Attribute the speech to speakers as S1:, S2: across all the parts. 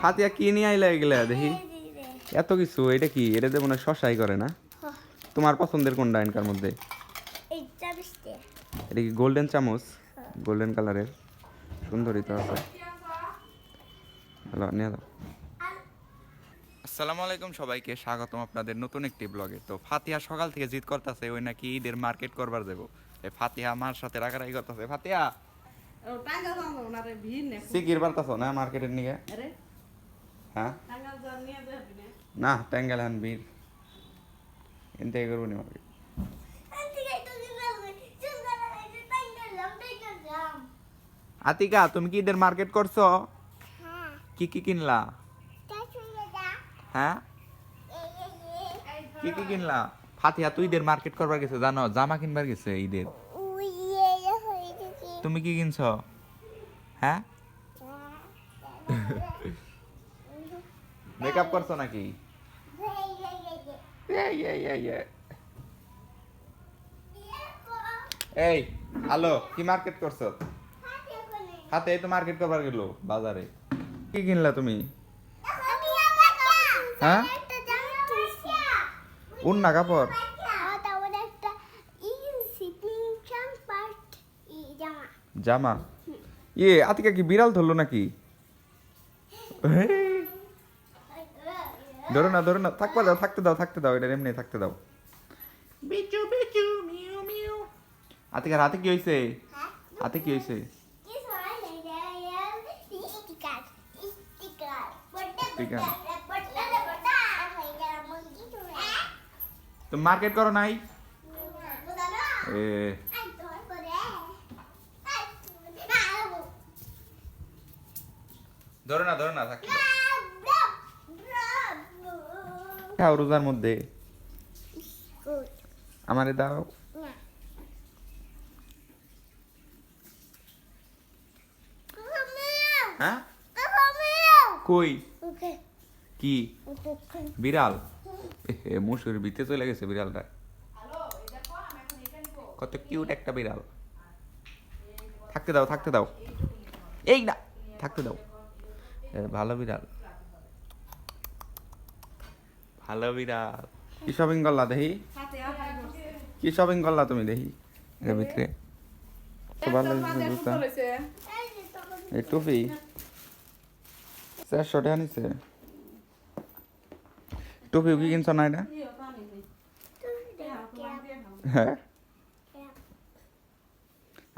S1: ফাতিয়া কি নিয়ে আইলা এগুলা দেখি এত কিছু এটা কি এটা তো মনে হয় শশাই করে না তোমার পছন্দের কোনটা এনকার মধ্যে এটা কি গোল্ডেন চামচ গোল্ডেন কালারের সুন্দরই তো আছে হ্যালো নিয়ে দাও আসসালামু আলাইকুম সবাইকে স্বাগতম আপনাদের নতুন একটি ব্লগে। তো ফাতিহা সকাল থেকে জিদ করতেছে ওই নাকি ঈদের মার্কেট করবার যাবো। ফাতিহা আমার সাথে রাগারাগি করতেছে। ফাতিহা সিকির পারতাছ না মার্কেটের নিয়ে? হ্যাঁ না ট্যাঙ্গেল হ্যান বীর এনতে করবো নি মার্কেট। আতিকা তুমি কি ঈদের মার্কেট করছো? কি কি কিনলা? হ্যাঁ কি কি কিনলা? ফাতিহা তুই ঈদের মার্কেট করবার গেছে জানো, জামা কিনবার গেছে ঈদের। তুমি কি কিনছো? হ্যাঁ মেকআপ করছো নাকি? এই হ্যালো কি মার্কেট করছো? হাতে এই তো মার্কেট করবার গেল বাজারে। কি কিনলা তুমি? হ্যাঁ উন্না কাপড় জামা আতিকা কি বিড়াল ধরলো নাকি? ধরো না থাকতে দাও এটা এমনি থাকতে দাও। বিচু বিচু মিউ মিউ। আতিকার হাতে কি হইছে? হাতে কি হইছে? তুমি মার্কেট করো নাই? ধরো না থাকতে দাও রোজার মধ্যে আমারে দাও। হ্যাঁ কই কি বিড়াল? মুসুর ভিতরে চলে গেছে বিড়ালটা। কত কিউট একটা বিড়াল। থাকতে দাও এই না থাকতে দাও। ভালো বিড়াল কি শপিং করলা দেখি? কি শপিং করলা তুমি দেখি এর ভিতরে? তো ভালো লাগছে এই টুপি 400 টাকা নিছে। টুপি কি কিনছ না এটা? হ্যাঁ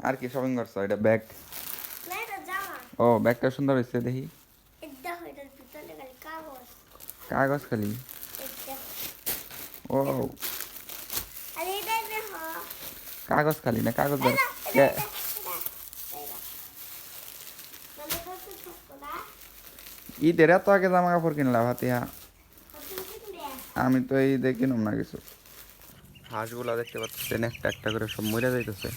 S1: আর কি শপিং করছো? এটা ব্যাগ? ও ব্যাগটা সুন্দর হয়েছে দেখি। কাগজ খালি ও কাগজ খালি না কাগজ ঈদের এত আগে জামা কাপড় কিনলা ফাতিহা? আমি তো এই দেখে কিনুম না কিছু। হাঁসগুলা দেখতে পাচ্ছেন একটা একটা করে সব মরে যাইতেছে।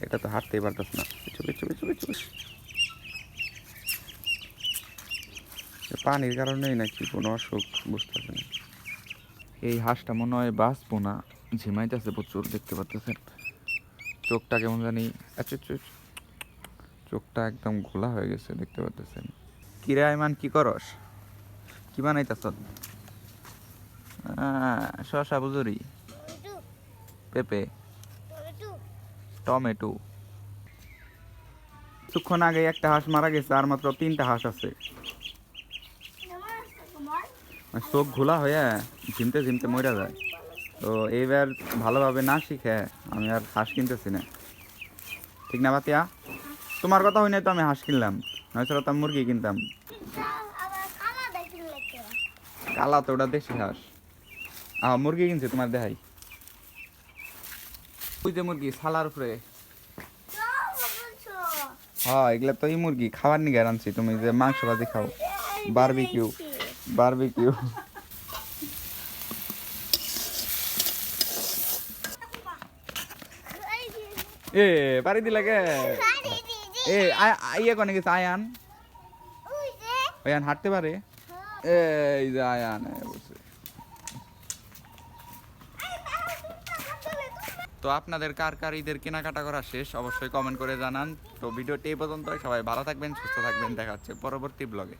S1: এটা তো হাঁটতেই পারতেছ না। পানির কারণেই নাকি কোনো অসুখ বুঝতেছে না। এই হাঁসটা মনে হয় বাঁচবো না, ঝিমাইতেছে প্রচুর দেখতে পাচ্ছেন। চোখটা কেমন জানি চোখটা একদম ঘোলা হয়ে গেছে দেখতে পাচ্ছেন। কিরে আইমান কি করস? কি বানাইতেছ? শসা বুজুরি পেঁপে টমেটো। কিছুক্ষণ আগে একটা হাঁস মারা গেছে আর মাত্র 3টা হাঁস আছে। চোখ ঘোলা হয়ে ঝিমতে মরে যায়। তো এইবার ভালোভাবে না শিখে আমি আর হাঁস কিনতেছি না। ঠিক না বাতিয়া? তোমার কথা হই নাই তো আমি হাঁস কিনলাম, নয়তো তো মুরগি কিনতাম। কালা তো ওটা দেশি হাঁস। মুরগি কিনছে তোমার দেখাই। ওই যে মুরগি ছালার উপরে। হ্যাঁ এগুলা তো এই মুরগি খাবার নিয়ে আনছি। তুমি যে মাংস ভাজি খাও বারবিকিউ পারি দিলা কে? ইয়ে কোনে গেছে আয়ান? আয়ান হাঁটতে পারে? এই যে আয়ান তো আপনাদের কার কার ঈদের কেনাকাটা করা শেষ অবশ্যই কমেন্ট করে জানান। তো ভিডিওটি এই পর্যন্ত। সবাই ভালো থাকবেন, সুস্থ থাকবেন, দেখা হচ্ছে পরবর্তী ব্লগে।